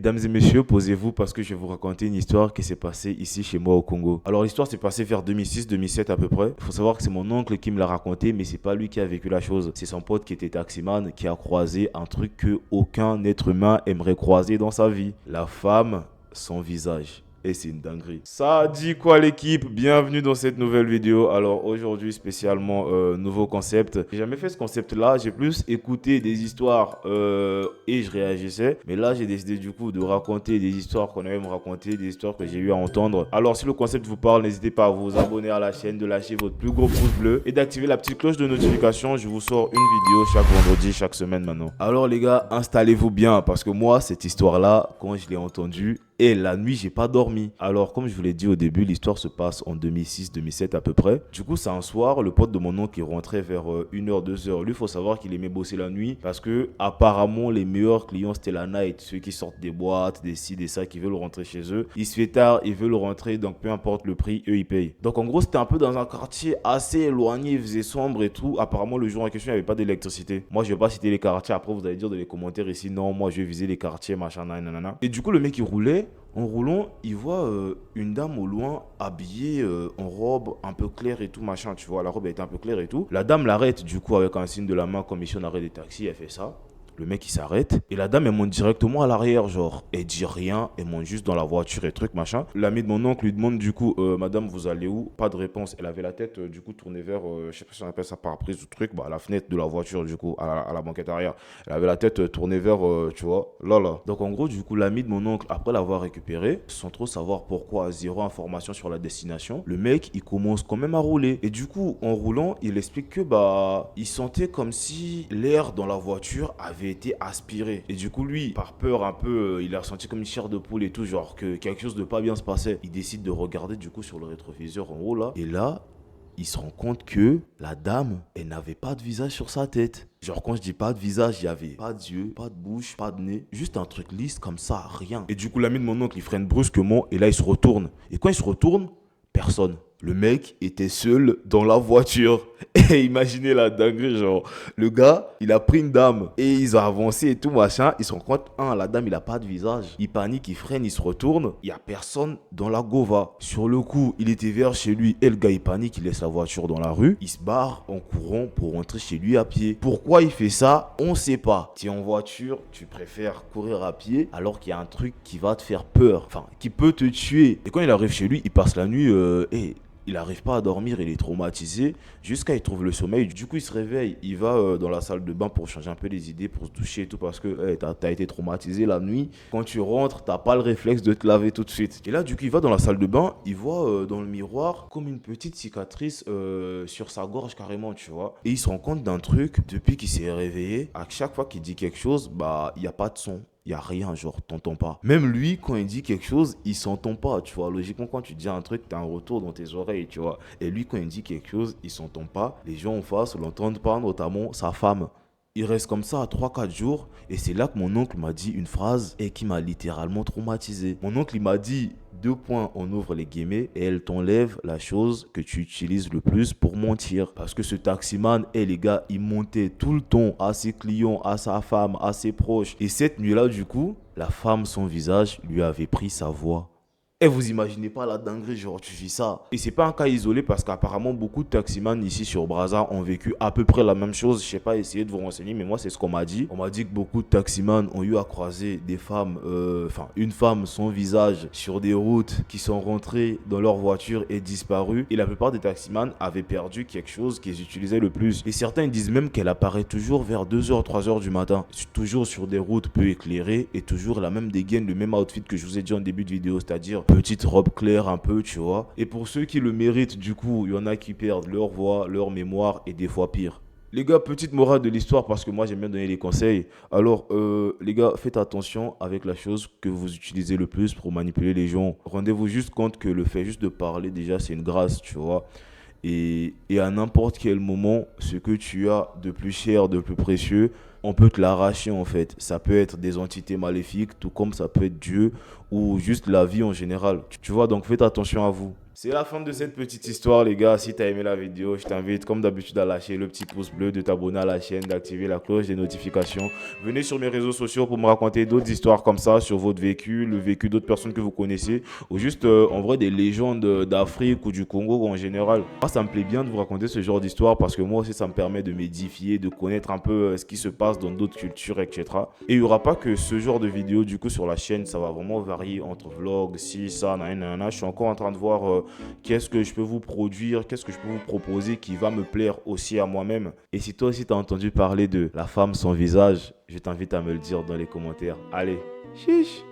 Mesdames et messieurs, posez-vous parce que je vais vous raconter une histoire qui s'est passée ici chez moi au Congo. Alors l'histoire s'est passée vers 2006-2007 à peu près. Il faut savoir que c'est mon oncle qui me l'a raconté, mais c'est pas lui qui a vécu la chose. C'est son pote qui était taximan qui a croisé un truc que aucun être humain aimerait croiser dans sa vie. La femme, son visage. Et c'est une dinguerie. Ça dit quoi l'équipe? Bienvenue dans cette nouvelle vidéo. Alors aujourd'hui spécialement nouveau concept. J'ai jamais fait ce concept là. J'ai plus écouté des histoires et je réagissais. Mais là j'ai décidé du coup de raconter des histoires qu'on avait me raconter, des histoires que j'ai eu à entendre. Alors si le concept vous parle, n'hésitez pas à vous abonner à la chaîne, de lâcher votre plus gros pouce bleu et d'activer la petite cloche de notification. Je vous sors une vidéo chaque vendredi, chaque semaine maintenant. Alors les gars, installez-vous bien parce que moi cette histoire là, quand je l'ai entendue, et la nuit, j'ai pas dormi. Alors, comme je vous l'ai dit au début, l'histoire se passe en 2006-2007 à peu près. Du coup, c'est un soir, le pote de mon oncle qui rentrait vers 1h, 2h. Lui, il faut savoir qu'il aimait bosser la nuit parce que, apparemment, les meilleurs clients, c'était la night. Ceux qui sortent des boîtes, des ci, des ça, qui veulent rentrer chez eux. Il se fait tard, ils veulent rentrer, donc peu importe le prix, eux, ils payent. Donc, en gros, c'était un peu dans un quartier assez éloigné, il faisait sombre et tout. Apparemment, le jour en question, il n'y avait pas d'électricité. Moi, je vais pas citer les quartiers. Après, vous allez dire dans les commentaires ici, non, moi, je vais viser les quartiers, machin, nanana. Et du coup, le mec, il roulait. En roulant, il voit une dame au loin habillée en robe un peu claire et tout machin, tu vois, la robe était un peu claire et tout. La dame l'arrête du coup avec un signe de la main comme ici on arrête des taxis, elle fait ça. Le mec il s'arrête et la dame elle monte directement à l'arrière, genre elle dit rien, elle monte juste dans la voiture et truc machin. L'ami de mon oncle lui demande du coup madame vous allez où? Pas de réponse. Elle avait la tête du coup tournée vers je sais pas si on appelle ça pare-brise ou truc, bah la fenêtre de la voiture du coup à la banquette arrière. Elle avait la tête tournée vers tu vois là. Donc en gros du coup l'ami de mon oncle après l'avoir récupéré sans trop savoir pourquoi, zéro information sur la destination, le mec il commence quand même à rouler et du coup en roulant il explique que bah il sentait comme si l'air dans la voiture avait été aspiré. Et du coup, lui, par peur un peu, il a ressenti comme une chair de poule et tout, genre que quelque chose de pas bien se passait. Il décide de regarder du coup sur le rétroviseur en haut là. Et là, il se rend compte que la dame, elle n'avait pas de visage sur sa tête. Genre quand je dis pas de visage, il y avait pas d'yeux, pas de bouche, pas de nez, juste un truc lisse comme ça, rien. Et du coup, l'ami de mon oncle, il freine brusquement et là, il se retourne. Et quand il se retourne, personne. Le mec était seul dans la voiture. Et imaginez la dinguerie, genre, le gars, il a pris une dame et ils ont avancé et tout machin. Ils se rendent compte, la dame, il a pas de visage. Il panique, il freine, il se retourne. Il y a personne dans la Gova. Sur le coup, il était vers chez lui et le gars, il panique, il laisse la voiture dans la rue. Il se barre en courant pour rentrer chez lui à pied. Pourquoi il fait ça? On sait pas. Tu es en voiture, tu préfères courir à pied alors qu'il y a un truc qui va te faire peur, enfin, qui peut te tuer. Et quand il arrive chez lui, il passe la nuit il n'arrive pas à dormir, il est traumatisé jusqu'à il trouve le sommeil. Du coup, il se réveille, il va dans la salle de bain pour changer un peu les idées, pour se doucher et tout parce que t'as été traumatisé la nuit. Quand tu rentres, t'as pas le réflexe de te laver tout de suite. Et là, du coup, il va dans la salle de bain, il voit dans le miroir comme une petite cicatrice sur sa gorge carrément, tu vois. Et il se rend compte d'un truc depuis qu'il s'est réveillé. À chaque fois qu'il dit quelque chose, bah, il n'y a pas de son. Il n'y a rien, genre, t'entends pas. Même lui, quand il dit quelque chose, il s'entend pas, tu vois. Logiquement, quand tu dis un truc, t'as un retour dans tes oreilles, tu vois. Et lui, quand il dit quelque chose, il s'entend pas. Les gens en face l'entendent pas, notamment sa femme. Il reste comme ça à 3 4 jours et c'est là que mon oncle m'a dit une phrase et qui m'a littéralement traumatisé. Mon oncle il m'a dit deux points, on ouvre les guillemets et elle t'enlève la chose que tu utilises le plus pour mentir. Parce que ce taximan, les gars, il montait tout le temps à ses clients, à sa femme, à ses proches. Et cette nuit-là du coup, la femme, son visage lui avait pris sa voix. Et vous imaginez pas la dinguerie, genre tu vis ça. Et c'est pas un cas isolé parce qu'apparemment beaucoup de taximans ici sur Brazza ont vécu à peu près la même chose. Je sais pas, essayez de vous renseigner, mais moi c'est ce qu'on m'a dit. On m'a dit que beaucoup de taximans ont eu à croiser des femmes, une femme sans visage sur des routes qui sont rentrées dans leur voiture et disparues. Et la plupart des taximans avaient perdu quelque chose qu'ils utilisaient le plus. Et certains disent même qu'elle apparaît toujours vers 2h, 3h du matin. Toujours sur des routes peu éclairées et toujours la même dégaine, le même outfit que je vous ai dit en début de vidéo, c'est-à-dire petite robe claire un peu, tu vois. Et pour ceux qui le méritent, du coup, il y en a qui perdent leur voix, leur mémoire et des fois pire. Les gars, petite morale de l'histoire parce que moi j'aime bien donner les conseils. Alors, les gars, faites attention avec la chose que vous utilisez le plus pour manipuler les gens. Rendez-vous juste compte que le fait juste de parler, déjà, c'est une grâce, tu vois. Et à n'importe quel moment, ce que tu as de plus cher, de plus précieux, on peut te l'arracher en fait. Ça peut être des entités maléfiques, tout comme ça peut être Dieu ou juste la vie en général. Tu vois, donc faites attention à vous. C'est la fin de cette petite histoire, les gars. Si tu as aimé la vidéo, je t'invite, comme d'habitude, à lâcher le petit pouce bleu, de t'abonner à la chaîne, d'activer la cloche des notifications. Venez sur mes réseaux sociaux pour me raconter d'autres histoires comme ça sur votre vécu, le vécu d'autres personnes que vous connaissez, ou juste en vrai des légendes d'Afrique ou du Congo en général. Moi, ça me plaît bien de vous raconter ce genre d'histoire parce que moi aussi, ça me permet de m'édifier, de connaître un peu ce qui se passe dans d'autres cultures, etc. Et il n'y aura pas que ce genre de vidéos du coup sur la chaîne, ça va vraiment varier entre vlogs, si, ça, nanana. Je suis encore en train de voir qu'est-ce que je peux vous produire, qu'est-ce que je peux vous proposer qui va me plaire aussi à moi-même. Et si toi aussi tu as entendu parler de la femme sans visage, je t'invite à me le dire dans les commentaires. Allez, chiche!